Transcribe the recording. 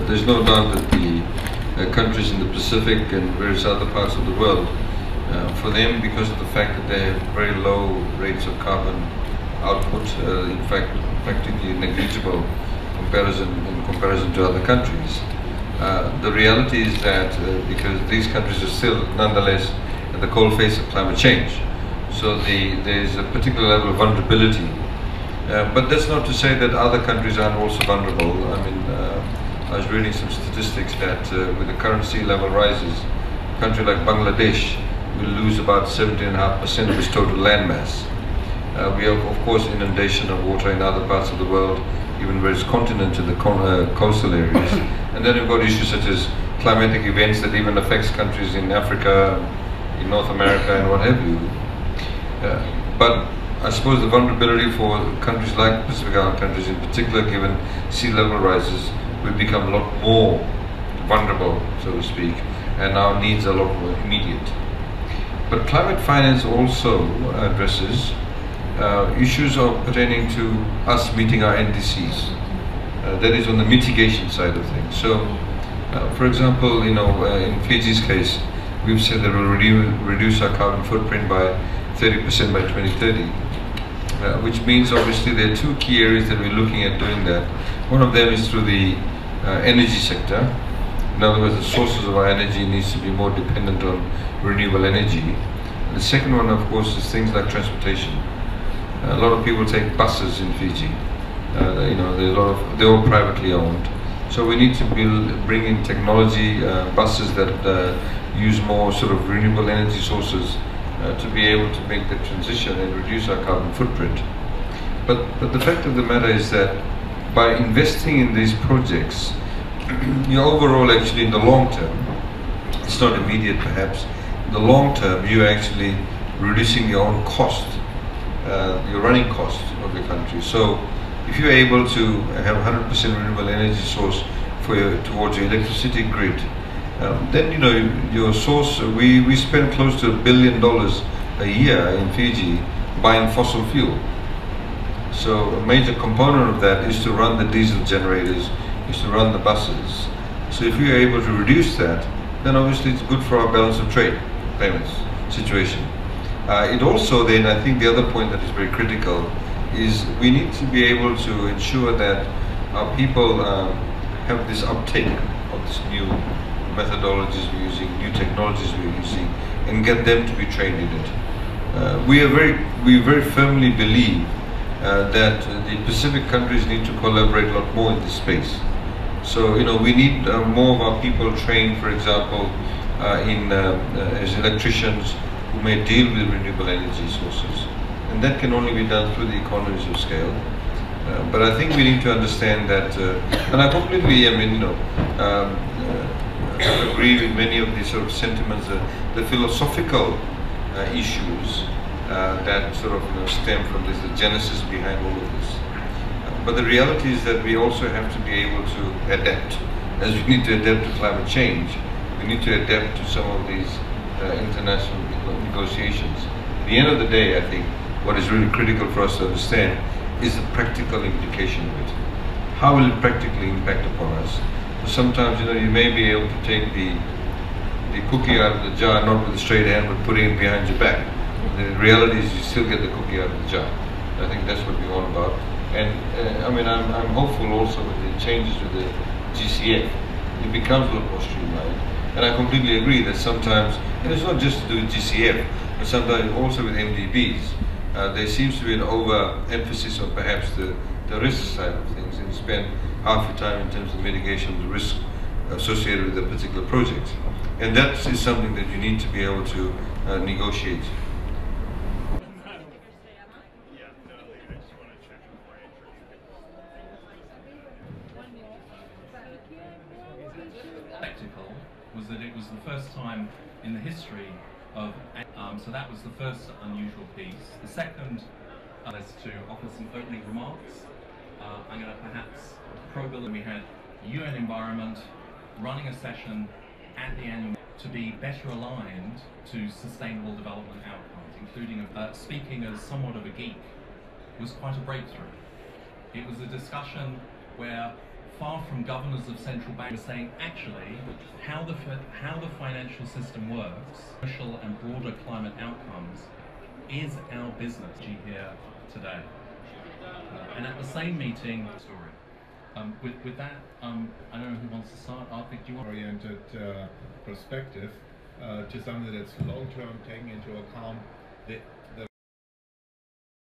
there's no doubt that the countries in the Pacific and various other parts of the world, for them, because of the fact that they have very low rates of carbon output, in fact practically negligible in comparison to other countries, the reality is that because these countries are still nonetheless at the cold face of climate change, so there's a particular level of vulnerability. But that's not to say that other countries aren't also vulnerable. I mean, I was reading some statistics that with the current sea level rises, a country like Bangladesh will lose about 17.5% of its total landmass. We have, of course, inundation of water in other parts of the world, even various continents in the coastal areas. And then we've got issues such as climatic events that even affects countries in Africa, in North America, and what have you. But I suppose the vulnerability for countries like Pacific Island countries in particular, given sea level rises, will become a lot more vulnerable, so to speak, and our needs are a lot more immediate. But climate finance also addresses issues of pertaining to us meeting our NDCs. That is on the mitigation side of things. So, for example, in Fiji's case, we've said that we'll reduce our carbon footprint by 30% by 2030, which means obviously there are two key areas that we're looking at doing that. One of them is through the energy sector. In other words, the sources of our energy needs to be more dependent on renewable energy. The second one, of course, is things like transportation. A lot of people take buses in Fiji. They're all privately owned. So we need to bring in technology, buses that use more sort of renewable energy sources to be able to make the transition and reduce our carbon footprint. But the fact of the matter is that by investing in these projects, overall actually in the long term, it's not immediate perhaps, in the long term you're actually reducing your own cost, your running cost of your country. So if you're able to have 100% renewable energy source towards your electricity grid, then your source, we spend close to $1 billion a year in Fiji buying fossil fuel. So a major component of that is to run the diesel generators, is to run the buses. So if we are able to reduce that, then obviously it's good for our balance of trade payments situation. It also then, I think the other point that is very critical is we need to be able to ensure that our people have this uptake of this new methodologies we're using, new technologies we're using, and get them to be trained in it. We very firmly believe that the Pacific countries need to collaborate a lot more in this space. So we need more of our people trained, for example, as electricians who may deal with renewable energy sources, and that can only be done through the economies of scale. But I think we need to understand that, and I completely, agree with many of these sort of sentiments, the philosophical issues that sort of stem from this, the genesis behind all of this. But the reality is that we also have to be able to adapt. As we need to adapt to climate change, we need to adapt to some of these international negotiations. At the end of the day, I think what is really critical for us to understand is the practical implication of it. How will it practically impact upon us? So sometimes, you may be able to take the cookie out of the jar, not with a straight hand, but putting it behind your back. The reality is you still get the cookie out of the jar. I think that's what we're all about. And I'm hopeful also with the changes with the GCF, it becomes a lot more streamlined. And I completely agree that sometimes, and it's not just to do with GCF, but sometimes also with MDBs, there seems to be an over-emphasis on perhaps the risk side of things, and spend half your time in terms of mitigation of the risk associated with a particular project. And that is something that you need to be able to negotiate. Spectacle was that it was the first time in the history of, so that was the first unusual piece. The second is to offer some opening remarks. I'm going to perhaps probe a little. We had UN Environment running a session at the annual to be better aligned to sustainable development outcomes, including speaking as somewhat of a geek was quite a breakthrough. It was a discussion where far from governors of central banks saying actually how the financial system works, social and broader climate outcomes is our business here today. And at the same meeting, story. With that, I don't know who wants to start. Arthur, do you want? Oriented perspective to something that's long-term, taking into account the